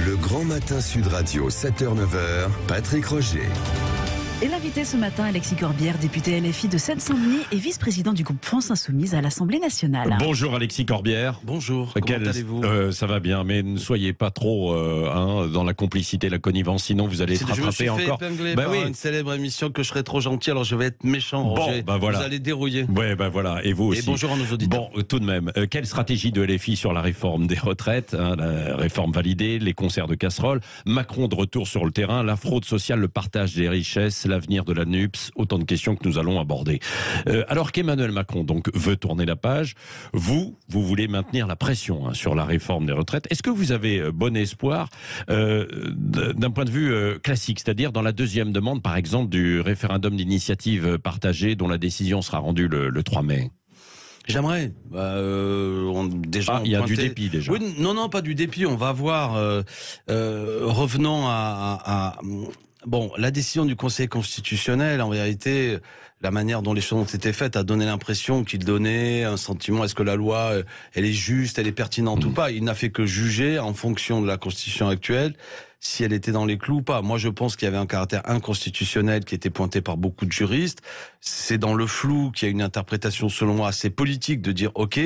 Le Grand Matin Sud Radio, 7h-9h, Patrick Roger. Et l'invité ce matin, Alexis Corbière, député LFI de Seine-Saint-Denis et vice-président du groupe France Insoumise à l'Assemblée nationale. Bonjour Alexis Corbière. Bonjour, comment allez-vous ? Ça va bien, mais ne soyez pas trop dans la complicité, la connivence, sinon vous allez être rattrapé encore. Je me suis fait épingler par une célèbre émission que je serais trop gentil, alors je vais être méchant, Roger. Voilà. Vous allez dérouiller. Ouais, voilà, et vous aussi. Et bonjour à nos auditeurs. Bon, tout de même, quelle stratégie de LFI sur la réforme des retraites, la réforme validée, les concerts de casseroles, Macron de retour sur le terrain, la fraude sociale, le partage des richesses, l'avenir de la NUPS, autant de questions que nous allons aborder. Alors qu'Emmanuel Macron donc veut tourner la page, vous voulez maintenir la pression sur la réforme des retraites. Est-ce que vous avez bon espoir d'un point de vue classique, c'est-à-dire dans la deuxième demande, par exemple, du référendum d'initiative partagée dont la décision sera rendue le 3 mai ? J'aimerais. Déjà, il y a du dépit déjà. Oui, non, pas du dépit. On va voir. Revenons à la décision du Conseil constitutionnel, en vérité, la manière dont les choses ont été faites a donné l'impression qu'il donnait un sentiment, est-ce que la loi, elle est juste, elle est pertinente ou pas. Il n'a fait que juger en fonction de la Constitution actuelle si elle était dans les clous ou pas. Moi, je pense qu'il y avait un caractère inconstitutionnel qui était pointé par beaucoup de juristes. C'est dans le flou qu'il y a une interprétation, selon moi, assez politique de dire OK.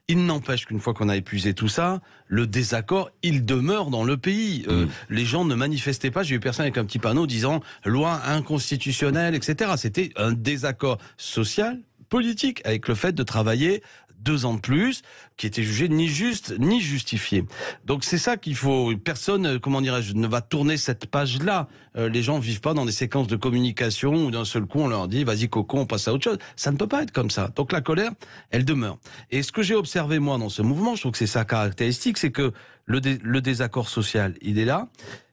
Il n'empêche qu'une fois qu'on a épuisé tout ça, le désaccord, il demeure dans le pays. Les gens ne manifestaient pas. J'ai eu personne avec un petit panneau disant loi inconstitutionnelle, etc. C'était un désaccord social, politique, avec le fait de travailler 2 ans de plus, qui était jugé ni juste ni justifié. Donc c'est ça qu'il faut. Personne, ne va tourner cette page-là. Les gens vivent pas dans des séquences de communication où d'un seul coup on leur dit vas-y coco, on passe à autre chose. Ça ne peut pas être comme ça. Donc la colère, elle demeure. Et ce que j'ai observé moi dans ce mouvement, je trouve que c'est sa caractéristique, c'est que le désaccord social, il est là.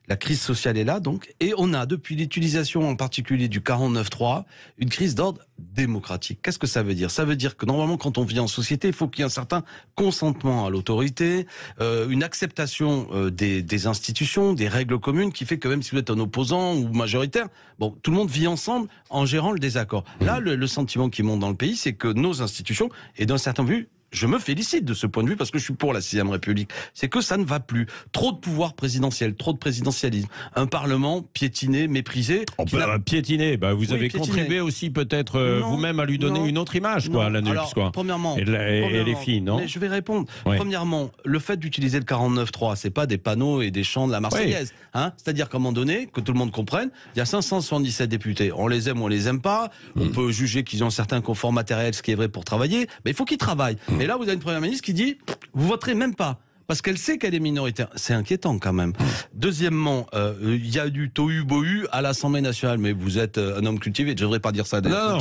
La crise sociale est là, donc, et on a, depuis l'utilisation en particulier du 49.3, une crise d'ordre démocratique. Qu'est-ce que ça veut dire ? Ça veut dire que normalement, quand on vit en société, il faut qu'il y ait un certain consentement à l'autorité, une acceptation des institutions, des règles communes, qui fait que même si vous êtes un opposant ou majoritaire, tout le monde vit ensemble en gérant le désaccord. Là, le sentiment qui monte dans le pays, c'est que nos institutions, et d'un certain point de vue, je me félicite de ce point de vue parce que je suis pour la 6e République. C'est que ça ne va plus. Trop de pouvoir présidentiel, trop de présidentialisme. Un Parlement piétiné, méprisé. Piétiné, vous avez contribué aussi peut-être vous-même à lui donner une autre image, à la NUPS. Alors, premièrement, et les filles, non ? Mais je vais répondre. Oui. Premièrement, le fait d'utiliser le 49.3, c'est pas des panneaux et des chants de la Marseillaise. Oui. C'est-à-dire qu'à un moment donné, que tout le monde comprenne, il y a 577 députés. On les aime ou on les aime pas. On peut juger qu'ils ont un certain confort matériel, ce qui est vrai pour travailler, mais il faut qu'ils travaillent. Et là, vous avez une première ministre qui dit vous voterez même pas. Parce qu'elle sait qu'elle est minoritaire. C'est inquiétant quand même. Deuxièmement, il y a du tohu-bohu à l'Assemblée nationale. Mais vous êtes un homme cultivé, je ne devrais pas dire ça. Non,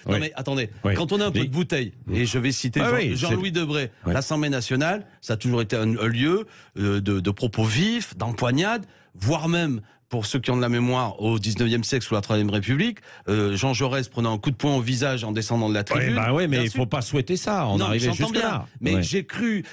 mais attendez, quand on a un peu de bouteille, et je vais citer Jean-Louis Debré, l'Assemblée nationale, ça a toujours été un lieu de propos vifs, d'empoignades, voire même... Pour ceux qui ont de la mémoire, au 19e siècle, sous la 3e République, Jean Jaurès prenait un coup de poing au visage en descendant de la tribune. Mais il ne faut pas souhaiter ça, on arrivait jusque-là. Mais j'ai cru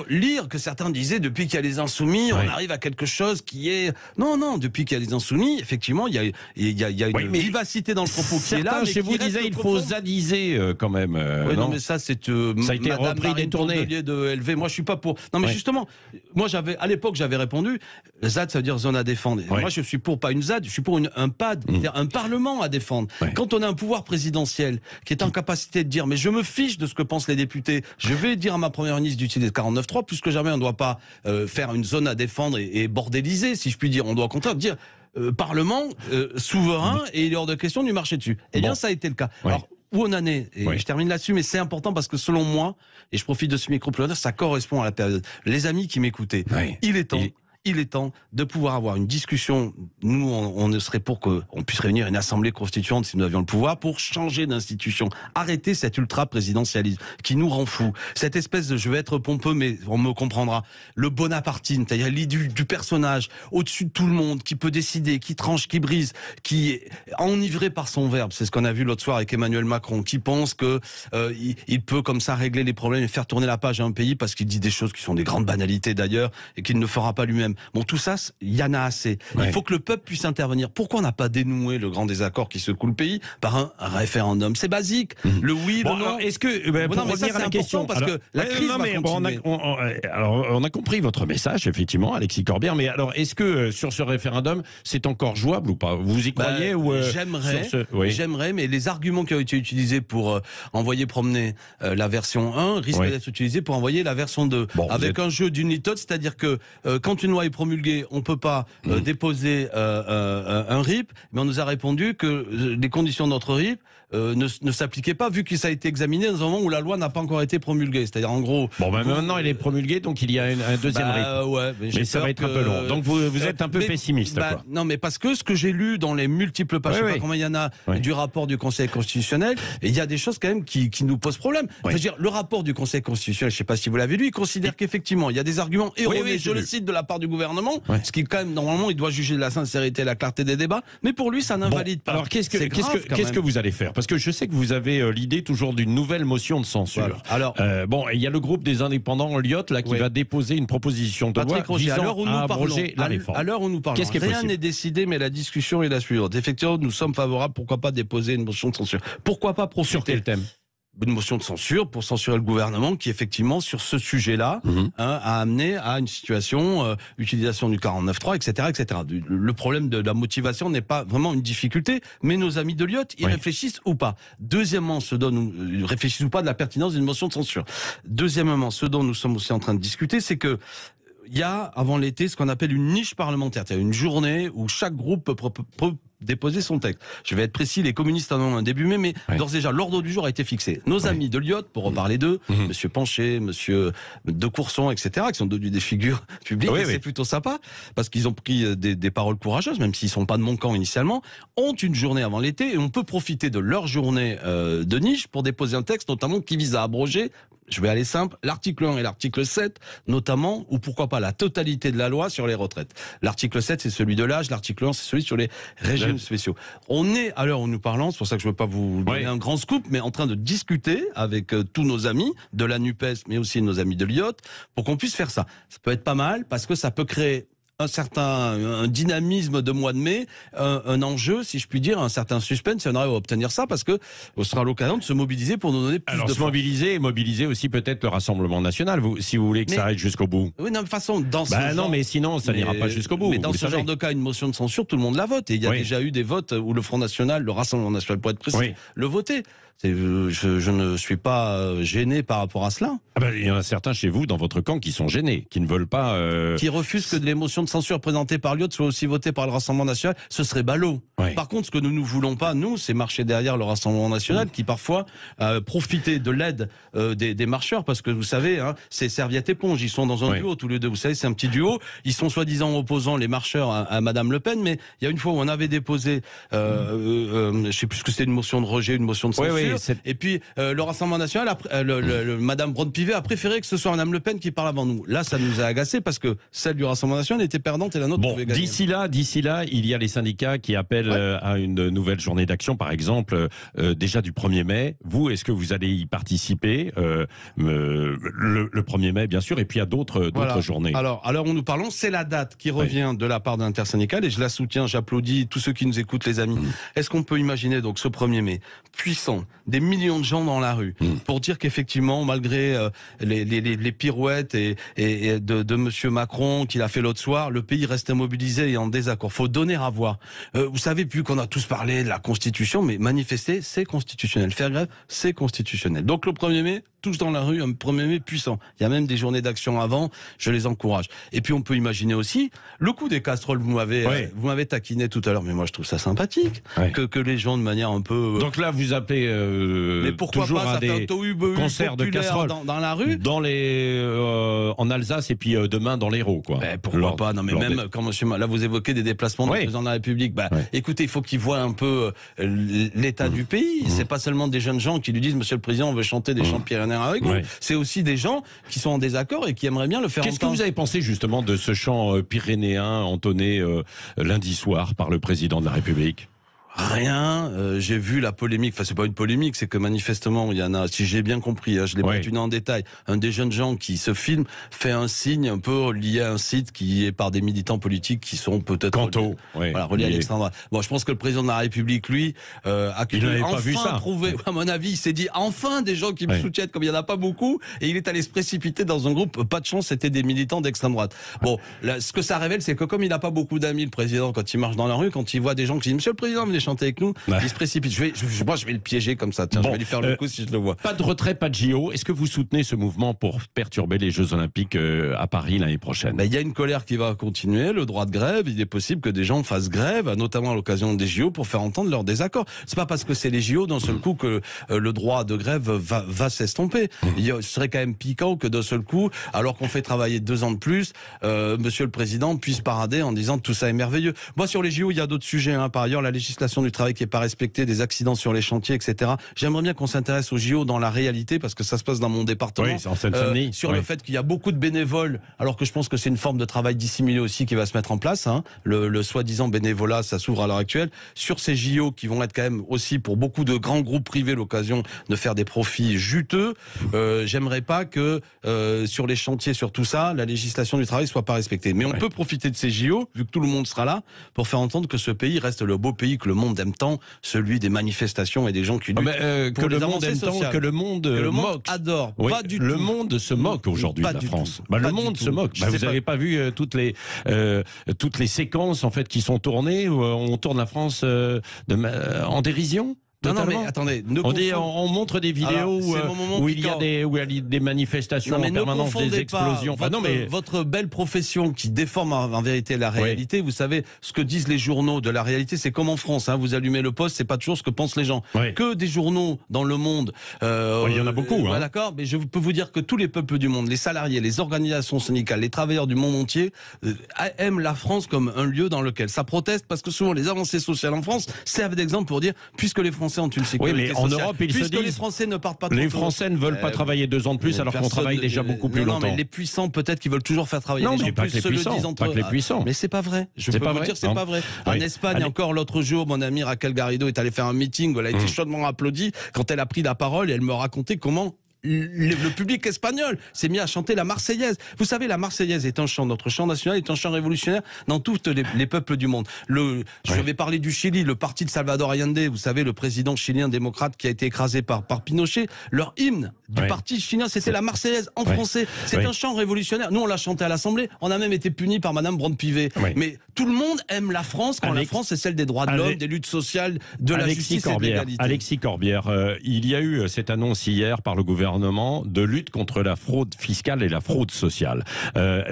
lire que certains disaient, depuis qu'il y a les Insoumis, on arrive à quelque chose qui est... Non, depuis qu'il y a les Insoumis, effectivement, il y a une vivacité dans le propos qui est là. Certains chez vous disaient, il faut zadiser quand même. Non, mais ça, c'est ça a été repris, détourné. De LV. Moi, je suis pas pour... Non, mais justement, moi, à l'époque, j'avais répondu, ZAD, ça veut dire zone à défendre. Moi, je suis pour pas une ZAD, je suis pour un PAD, c'est-à-dire un Parlement à défendre. Quand on a un pouvoir présidentiel qui est en capacité de dire mais je me fiche de ce que pensent les députés, je vais dire à ma première ministre d'utiliser le 49.3, plus que jamais on ne doit pas faire une zone à défendre et bordéliser, si je puis dire. On doit au contraire dire Parlement souverain et il est hors de question de lui marcher dessus. Eh bien, ça a été le cas. Alors, où on en est, et je termine là-dessus, mais c'est important parce que selon moi, et je profite de ce micro pour le dire, ça correspond à la période. Les amis qui m'écoutaient, il est temps de pouvoir avoir une discussion. Nous, on ne serait pour qu'on puisse réunir une assemblée constituante si nous avions le pouvoir pour changer d'institution. Arrêter cet ultra-présidentialisme qui nous rend fous. Cette espèce de, je vais être pompeux, mais on me comprendra, le bonapartisme, c'est-à-dire l'idée du personnage au-dessus de tout le monde, qui peut décider, qui tranche, qui brise, qui est enivré par son verbe. C'est ce qu'on a vu l'autre soir avec Emmanuel Macron, qui pense que il peut comme ça régler les problèmes et faire tourner la page à un pays parce qu'il dit des choses qui sont des grandes banalités d'ailleurs et qu'il ne fera pas lui-même. problème. Bon, tout ça, il y en a assez. Il faut que le peuple puisse intervenir. Pourquoi on n'a pas dénoué le grand désaccord qui secoue le pays par un référendum? C'est basique. Le oui, le non. Est-ce que, pour revenir à la question, parce que la crise va continuer. On a compris votre message, effectivement, Alexis Corbière, mais alors, est-ce que sur ce référendum, c'est encore jouable ou pas? Vous y croyez J'aimerais, mais les arguments qui ont été utilisés pour envoyer promener la version 1 risquent d'être utilisés pour envoyer la version 2. Avec un jeu d'une litote, c'est-à-dire que quand une loi est promulguée, on ne peut pas déposer un RIP, mais on nous a répondu que les conditions de notre RIP ne s'appliquaient pas, vu que ça a été examiné dans un moment où la loi n'a pas encore été promulguée. C'est-à-dire, en gros... maintenant, elle est promulguée, donc il y a un deuxième RIP. Mais ça va être un peu long. Donc, vous êtes un peu pessimiste, quoi. Non, mais parce que ce que j'ai lu dans les multiples pages, je ne sais pas combien il y en a, du rapport du Conseil constitutionnel, et il y a des choses quand même qui nous posent problème. Je veux dire, le rapport du Conseil constitutionnel, je ne sais pas si vous l'avez lu, il considère qu'effectivement, il y a des arguments erronés, je le cite, de la part du gouvernement, ce qui, quand même, normalement, il doit juger de la sincérité et la clarté des débats, mais pour lui, ça n'invalide pas. Alors, qu'est-ce que vous allez faire? Parce que je sais que vous avez l'idée toujours d'une nouvelle motion de censure. Voilà. Alors, il y a le groupe des indépendants, Lyot, là, qui va déposer une proposition de loi visant à abroger la réforme. À l'heure où nous parlons, rien n'est décidé, mais la discussion est la suivante. Effectivement, nous sommes favorables, pourquoi pas déposer une motion de censure? Pourquoi pas profiter? Sur quel thème? Une motion de censure pour censurer le gouvernement qui, effectivement, sur ce sujet-là, a amené à une situation, utilisation du 49.3, etc., etc. Le problème de la motivation n'est pas vraiment une difficulté, mais nos amis de Lyot, ils réfléchissent ou pas. Deuxièmement, réfléchissent ou pas de la pertinence d'une motion de censure. Deuxièmement, ce dont nous sommes aussi en train de discuter, c'est que il y a, avant l'été, ce qu'on appelle une niche parlementaire. C'est-à-dire une journée où chaque groupe peut déposer son texte. Je vais être précis, les communistes en ont un début mai, mais d'ores et déjà, l'ordre du jour a été fixé. Nos amis de Lyot, pour reparler d'eux, Monsieur Pancher, Monsieur De Courson, etc., qui sont devenus des figures publiques, c'est plutôt sympa, parce qu'ils ont pris des paroles courageuses, même s'ils sont pas de mon camp initialement, ont une journée avant l'été, et on peut profiter de leur journée de niche pour déposer un texte, notamment qui vise à abroger, je vais aller simple, l'article 1 et l'article 7, notamment, ou pourquoi pas la totalité de la loi sur les retraites. L'article 7, c'est celui de l'âge, l'article 1, c'est celui sur les régimes spéciaux. On est, à l'heure où nous parlons, c'est pour ça que je ne veux pas vous donner un grand scoop, mais en train de discuter avec tous nos amis de la NUPES, mais aussi nos amis de Lyot, pour qu'on puisse faire ça. Ça peut être pas mal, parce que ça peut créer un dynamisme de mois de mai, un enjeu, si je puis dire, un certain suspense, si on arrive à obtenir ça, parce que ce sera l'occasion de se mobiliser pour nous donner plus de force. Mobiliser et mobiliser aussi peut-être le Rassemblement national, si vous voulez que ça aille jusqu'au bout. Oui, non, de toute façon, dans ce genre... mais sinon, ça n'ira pas jusqu'au bout. Mais dans ce genre de cas, une motion de censure, tout le monde la vote. Et il y a déjà eu des votes où le Front National, le Rassemblement National, pour être précis, le votait. Je ne suis pas gêné par rapport à cela. Il y en a certains chez vous, dans votre camp, qui sont gênés, qui ne veulent pas... Qui refusent que les motions de censure présentées par Lyot soient aussi votées par le Rassemblement National. Ce serait ballot. Par contre, ce que nous ne voulons pas, nous, c'est marcher derrière le Rassemblement National, qui parfois profitait de l'aide des marcheurs, parce que vous savez, c'est serviette éponge. Ils sont dans un duo, tous les deux. Vous savez, c'est un petit duo. Ils sont soi-disant opposants, les marcheurs, à Madame Le Pen, mais il y a une fois où on avait déposé, je sais plus ce que c'était, une motion de rejet, une motion de censure. Et puis le Rassemblement National, Madame Braun-Pivet a préféré que ce soit Madame Le Pen qui parle avant nous. Là, ça nous a agacé parce que celle du Rassemblement National était perdante et la nôtre pouvait gagner. D'ici là, il y a les syndicats qui appellent à une nouvelle journée d'action, par exemple, déjà du 1er mai. Vous, est-ce que vous allez y participer le 1er mai, bien sûr, et puis à d'autres journées? Alors on nous parlons, c'est la date qui revient de la part de l'intersyndicale et je la soutiens, j'applaudis tous ceux qui nous écoutent, les amis. Est-ce qu'on peut imaginer donc ce 1er mai puissant, des millions de gens dans la rue, pour dire qu'effectivement, malgré les pirouettes et de Monsieur Macron qu'il a fait l'autre soir, le pays reste mobilisé et en désaccord. Faut donner à voir. Vous savez, plus qu'on a tous parlé de la Constitution, mais manifester, c'est constitutionnel. Faire grève, c'est constitutionnel. Donc le 1er mai, tous dans la rue, un 1er mai puissant. Il y a même des journées d'action avant, je les encourage. Et puis on peut imaginer aussi le coup des casseroles. Vous m'avez taquiné tout à l'heure, mais moi je trouve ça sympathique que les gens de manière un peu... Donc là vous appelez mais pourquoi toujours pas, à ça des fait un tohu-bohu concerts de casseroles dans la rue, en Alsace et puis demain dans l'Hérault, quoi. Pourquoi pas? Non, mais même quand là vous évoquez des déplacements du président de la République, écoutez, il faut qu'il voit un peu l'état du pays. C'est pas seulement des jeunes gens qui lui disent Monsieur le Président, on veut chanter des chants pyrénéens avec vous. C'est aussi des gens qui sont en désaccord et qui aimeraient bien le faire entendre. Qu'est-ce que vous avez pensé justement de ce chant pyrénéen entonné lundi soir par le président de la République? Rien. J'ai vu la polémique. Enfin, c'est pas une polémique, c'est que manifestement, il y en a. Si j'ai bien compris, je l'ai pas étudié en détail. Un des jeunes gens qui se filme fait un signe un peu lié à un site qui est par des militants politiques qui sont peut-être reliés à l'extrême droite. Bon, je pense que le président de la République, lui, a enfin trouvé. À mon avis, il s'est dit enfin des gens qui me soutiennent, comme il y en a pas beaucoup, et il est allé se précipiter dans un groupe. Pas de chance, c'était des militants d'extrême droite. Bon, là, ce que ça révèle, c'est que comme il n'a pas beaucoup d'amis, le président, quand il marche dans la rue, quand il voit des gens qui disent Monsieur le Président, venez chanter avec nous, il se précipite. Moi, je vais le piéger comme ça. Tiens, je vais lui faire le coup si je le vois. Pas de retrait, pas de JO. Est-ce que vous soutenez ce mouvement pour perturber les Jeux Olympiques à Paris l'année prochaine? Il y a une colère qui va continuer, le droit de grève. Il est possible que des gens fassent grève, notamment à l'occasion des JO, pour faire entendre leur désaccord. C'est pas parce que c'est les JO d'un seul coup que le droit de grève va s'estomper. Ce serait quand même piquant que d'un seul coup, alors qu'on fait travailler 2 ans de plus, Monsieur le Président puisse parader en disant tout ça est merveilleux. Moi, sur les JO, il y a d'autres sujets. Par ailleurs, la législation du travail qui est pas respectée, des accidents sur les chantiers, etc. J'aimerais bien qu'on s'intéresse aux JO dans la réalité, parce que ça se passe dans mon département. Oui, c'est en Seine-Saint-Denis. Sur le fait qu'il y a beaucoup de bénévoles, alors que je pense que c'est une forme de travail dissimulé aussi qui va se mettre en place. Le soi-disant bénévolat, ça s'ouvre à l'heure actuelle. Sur ces JO qui vont être quand même aussi pour beaucoup de grands groupes privés l'occasion de faire des profits juteux, j'aimerais pas que sur les chantiers, sur tout ça, la législation du travail soit pas respectée. Mais on peut profiter de ces JO, vu que tout le monde sera là, pour faire entendre que ce pays reste le beau pays que le monde aime tant, celui des manifestations et des gens qui luttent que le monde aime tant, que le monde moque. Adore. Pas du le tout. monde se moque aujourd'hui de la France. Le monde se moque. Vous n'avez pas vu toutes les séquences en fait qui sont tournées où on tourne la France en dérision? Non, mais attendez. On montre des vidéos où il y a des manifestations en permanence, des explosions. Votre belle profession qui déforme en vérité la réalité. Vous savez, ce que disent les journaux de la réalité, c'est comme en France. Vous allumez le poste, c'est pas toujours ce que pensent les gens. Que des journaux dans le monde. Il y en a beaucoup. D'accord, mais je peux vous dire que tous les peuples du monde, les salariés, les organisations syndicales, les travailleurs du monde entier aiment la France comme un lieu dans lequel ça proteste, parce que souvent les avancées sociales en France servent d'exemple pour dire, puisque les Français ont une sécurité sociale. En Europe, ils se disent, les Français ne partent pas les Français ne veulent pas travailler 2 ans de plus alors qu'on travaille déjà beaucoup plus longtemps. Non, mais les puissants, peut-être qu'ils veulent toujours faire travailler les gens pas plus, que les puissants, pas que les puissants. Mais c'est pas vrai. Je peux vous dire, c'est pas vrai. En Espagne, encore l'autre jour, mon amie Raquel Garrido est allée faire un meeting où elle a été chaudement applaudie quand elle a pris la parole et elle me racontait comment le public espagnol s'est mis à chanter la Marseillaise. Vous savez, la Marseillaise est un chant, notre chant national est un chant révolutionnaire dans tous les peuples du monde. Je vais parler du Chili, le parti de Salvador Allende, vous savez, le président chilien démocrate qui a été écrasé par Pinochet, leur hymne du parti chilien, c'était la Marseillaise en français. C'est un chant révolutionnaire. Nous, on l'a chanté à l'Assemblée, on a même été punis par Madame Brand-Pivet. Mais tout le monde aime la France quand la France est celle des droits de l'homme, des luttes sociales, de la justice et de l'égalité. Alexis Corbière, il y a eu cette annonce hier par le gouvernement de lutte contre la fraude fiscale et la fraude sociale.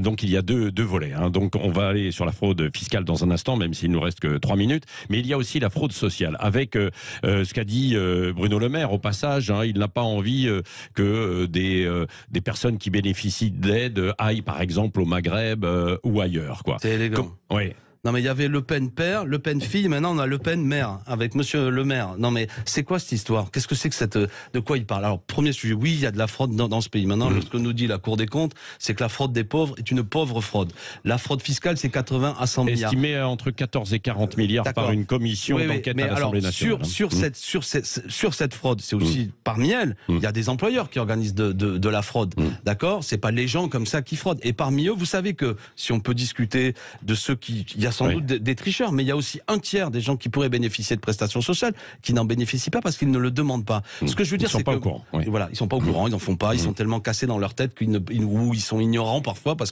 Donc il y a deux volets. Donc on va aller sur la fraude fiscale dans un instant, même s'il nous reste que 3 minutes. Mais il y a aussi la fraude sociale, avec ce qu'a dit Bruno Le Maire au passage. Il n'a pas envie que des personnes qui bénéficient d'aide aillent par exemple au Maghreb ou ailleurs. C'est élégant. Oui. Non mais il y avait Le Pen père, Le Pen fille, maintenant on a Le Pen mère, avec Monsieur Le Maire. Non mais c'est quoi cette histoire? Qu'est-ce que c'est que de quoi il parle? Alors premier sujet, oui il y a de la fraude dans ce pays. Maintenant ce que nous dit la Cour des comptes, c'est que la fraude des pauvres est une pauvre fraude. La fraude fiscale c'est 80 à 100 milliards. Estimé entre 14 et 40 milliards par une commission d'enquête à l'Assemblée nationale. Sur cette fraude, c'est aussi parmi elles, il y a des employeurs qui organisent de la fraude. D'accord? C'est pas les gens comme ça qui fraudent. Et parmi eux, vous savez que si on peut discuter de ceux il y a sans doute des tricheurs, mais il y a aussi un tiers des gens qui pourraient bénéficier de prestations sociales qui n'en bénéficient pas parce qu'ils ne le demandent pas. Ce que je veux dire, c'est que voilà, ils sont pas au courant, ils n'en font pas, ils sont tellement cassés dans leur tête ou ils sont ignorants parfois parce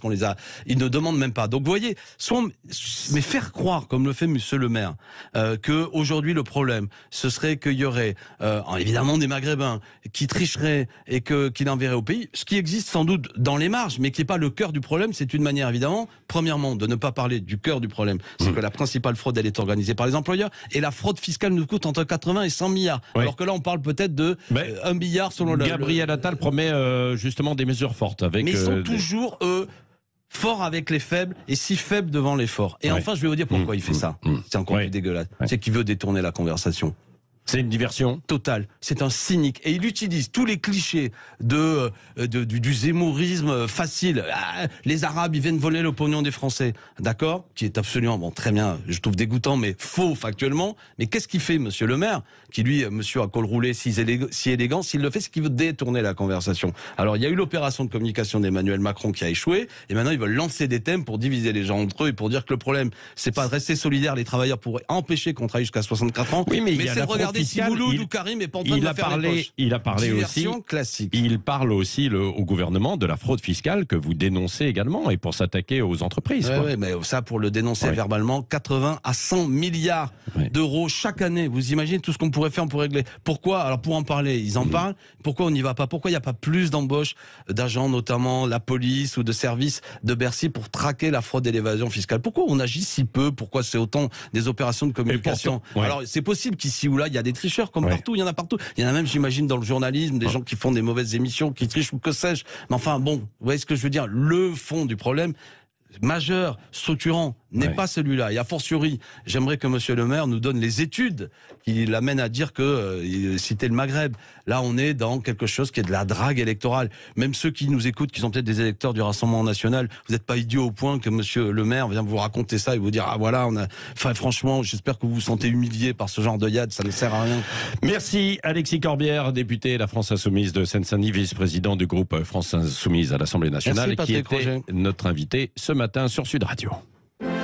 ils ne demandent même pas. Donc vous voyez, mais faire croire, comme le fait Monsieur Le Maire, que aujourd'hui le problème, ce serait qu'il y aurait évidemment des Maghrébins qui tricheraient et qui l'enverraient au pays, ce qui existe sans doute dans les marges, mais qui n'est pas le cœur du problème. C'est une manière évidemment, premièrement, de ne pas parler du cœur du problème. C'est que la principale fraude, elle est organisée par les employeurs. Et la fraude fiscale nous coûte entre 80 et 100 milliards. Alors que là, on parle peut-être de 1 milliard selon Gabriel Attal promet justement des mesures fortes. Mais ils sont toujours, forts avec les faibles et si faibles devant les forts. Et enfin, je vais vous dire pourquoi il fait ça. C'est encore plus dégueulasse. C'est qu'il veut détourner la conversation. C'est une diversion Total. C'est un cynique. Et il utilise tous les clichés du zémourisme facile. Ah, les Arabes, ils viennent voler le pognon des Français. D'accord? Qui est absolument, bon, très bien, je trouve dégoûtant, mais faux factuellement. Mais qu'est-ce qu'il fait, monsieur le maire? Qui lui, monsieur à col roulé, si élégant, s'il le fait, c'est qu'il veut détourner la conversation. Alors, il y a eu l'opération de communication d'Emmanuel Macron qui a échoué. Et maintenant, ils veulent lancer des thèmes pour diviser les gens entre eux et pour dire que le problème, c'est pas de rester solidaire, les travailleurs pourraient empêcher qu'on travaille jusqu'à 64 ans. Oui, mais il y a c'est la de regarder si Mouloud ou Karim est pas en train de me faire les poches. Il a parlé aussi. Classique. Il parle aussi au gouvernement de la fraude fiscale que vous dénoncez également et pour s'attaquer aux entreprises. Ouais, mais ça, pour le dénoncer verbalement, 80 à 100 milliards d'euros chaque année. Vous imaginez tout ce qu'on pourrait faire pour régler. Pourquoi? Alors, pour en parler, ils en parlent. Pourquoi on n'y va pas? Pourquoi il n'y a pas plus d'embauches d'agents, notamment la police ou de services de Bercy pour traquer la fraude et l'évasion fiscale? Pourquoi on agit si peu? Pourquoi c'est autant des opérations de communication? Alors, c'est possible qu'ici ou là, il y a des tricheurs comme partout. Il y en a partout. Il y en a même, j'imagine, dans le journalisme, des gens qui font des mauvaises émissions, qui trichent ou que sais-je. Mais enfin, bon, vous voyez ce que je veux dire? Le fond du problème majeur, structurant, n'est pas celui-là. Et a fortiori, j'aimerais que monsieur le maire nous donne les études qui l'amènent à dire que citer le Maghreb. Là, on est dans quelque chose qui est de la drague électorale. Même ceux qui nous écoutent, qui sont peut-être des électeurs du Rassemblement national, vous n'êtes pas idiots au point que monsieur le maire vient vous raconter ça et vous dire, ah voilà, enfin, franchement, j'espère que vous vous sentez humilié par ce genre de yad, ça ne sert à rien. Merci Alexis Corbière, député La France Insoumise de Seine-Saint-Denis, vice-président du groupe France Insoumise à l'Assemblée nationale, Merci, Patrick qui était notre invité ce matin sur Sud Radio.